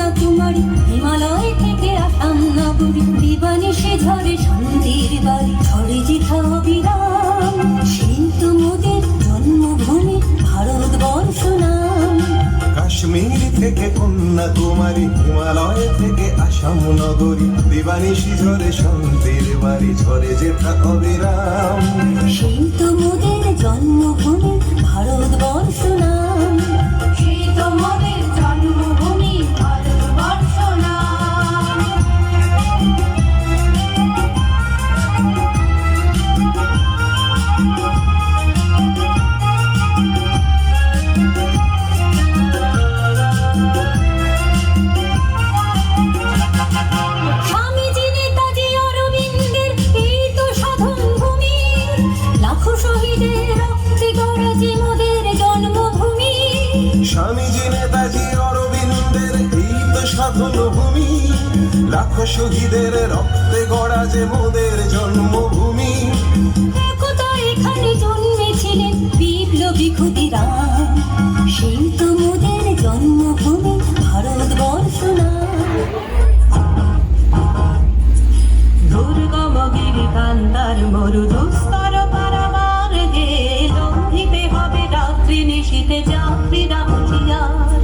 কন্যা কুমারী, হিমালয় থেকে আসাম নগরী, দিবানিশি ঝরে শান্তির বাড়ি, ঝরে জিথা অবিরাম। সেই তো মোদের জন্মভূমি ভারতবর্ষ নাম। কাশ্মীর থেকে কন্যাকুমারী, হিমালয় থেকে আসাম নগরী, দিবানিশি ঝরে শান্তির বাড়ি, ঝরে যেথা অবিরাম। সেই তো মোদের জন্মভূমি ভারতবর্ষ নাম। সেই তো মোদের জন্মভূমি ভারতবর্ষ নাম। স্বামীজি নেতাজি অরবিন্দের এই তো সাধন ভূমি, লাখো শহীদের রক্তে গড়া যে মোদের জন্মভূমি। স্বামীজি নেতাজি অরবিন্দের এই তো সাধন ভূমি, লাখো শহীদের রক্তে গড়া যে মোদের জন্মভূমি। একদা এখানে জন্মেছিলেন বিপ্লবী ক্ষুদিরাম। সেই তো মোদের জন্মভূমি ভারতবর্ষ নাম। দুর্গম গিরি কান্তার মরু দুস্তর পারাবার গে, লঙ্ঘিতে হবে রাত্রি নিশীথে যাত্রীরা হুঁশিয়ার।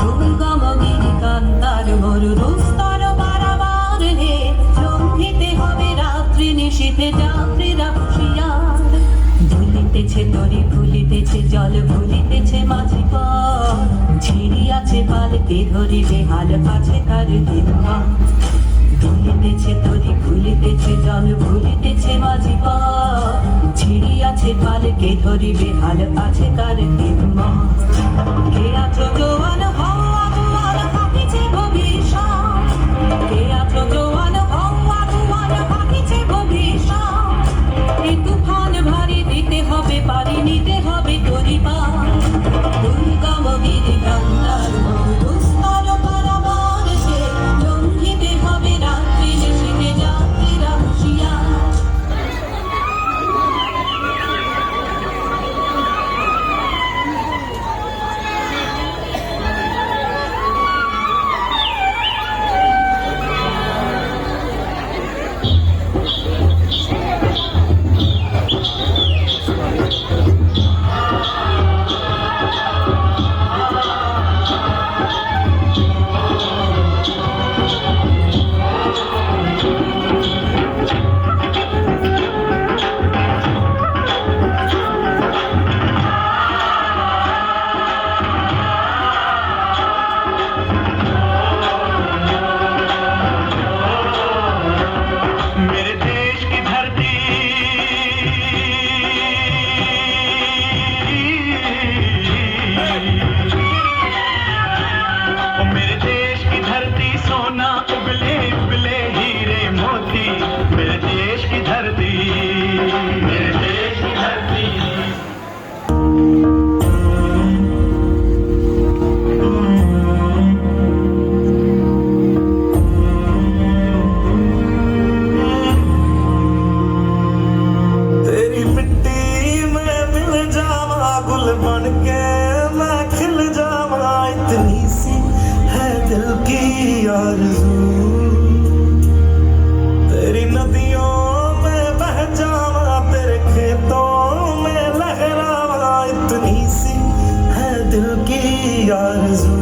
দুর্গম গিরি কান্তার মরু দুস্তর পারাবার গে, লঙ্ঘিতে হবে রাত্রি নিশীথে যাত্রীরা হুঁশিয়ার। দুলিতেছে তরি ভুলিতেছে জল, ভুলিতেছে মাঝি পথ, ছিড়িয়াছে পালকে ধরিবে হাল আছে তার দিনমা। ভুলিতেছে তরি ভুলিতেছে জল, ভুলিতেছে মাঝি পথ, ছিড়িয়াছে পালকে ধরিবে হাল আছে তার দিনমা। কে আছো জোয়ান হও আগুয়ান, থাকিছে ভবিষ্যৎ। কে আছো জোয়ান হও আগুয়ান, থাকিছে ভবিষ্যৎ। এই তুফান ভারী দিতে হবে পারি, নিতে হবে তরি পার। দুর্গম গিরি কান্তার মরু দুস্তর পারাবার গে, লঙ্ঘিতে হবে রাত্রি নিশীথে যাত্রীরা হুঁশিয়ার। मेरे देश की धरती, ओ मेरे देश की धरती सोना उगले उगले हीरे मोती। मेरे देश की धरती, मेरे देश की धरती। तेरी मिट्टी में मिल जावा, गुल बन के मैं खिल जावा, इतनी सी है दिल की आरज़ू। तेरी नदियों में बह जावा, तेरे खेतों में लहरावा, इतनी सी है दिल की आरज़ू।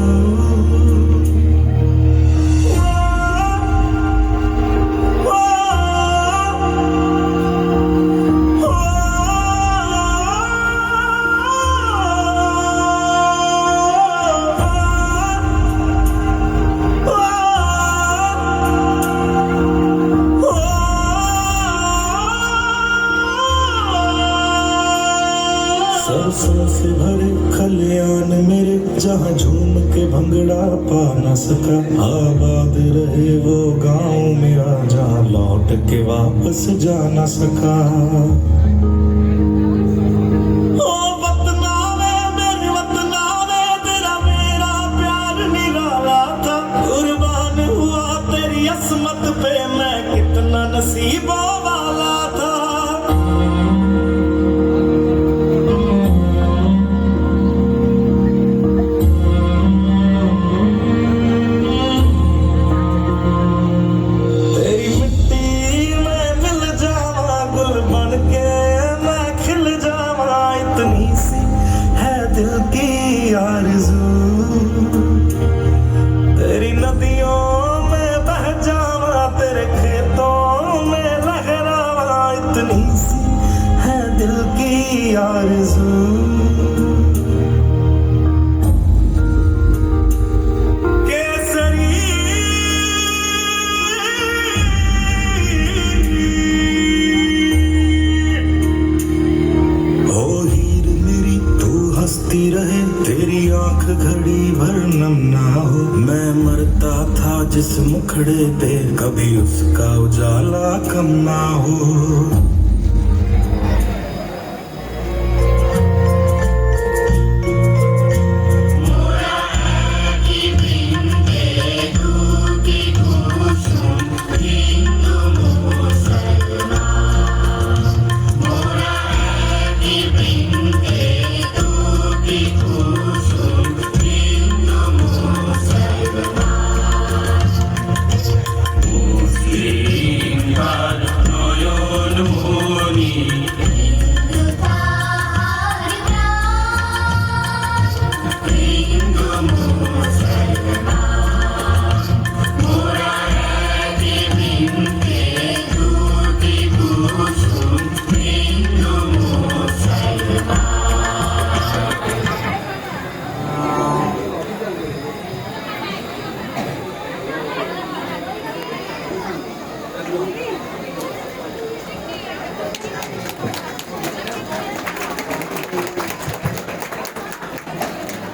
सरसों से भरे खलियान मेरे, जहाँ झूम के भंगड़ा पा न सका। आबाद रहे वो गांव मेरा, जहाँ लौट के वापस जा न सका। ओ वतना वे मेरे वतना वे, तेरा मेरा प्यार निराला था। कुर्बान हुआ तेरी असमत पे मैं, कितना नसीबों वाला था। करता था जिस मुखड़े पे कभी उसका उजाला कम ना हो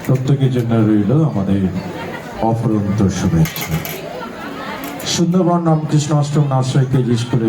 প্রত্যেকের জন্য রইল আমাদের অফুরন্ত শুভেচ্ছা। সুন্দরবন রামকৃষ্ণ আশ্রম নার্সারি কেজি স্কুলে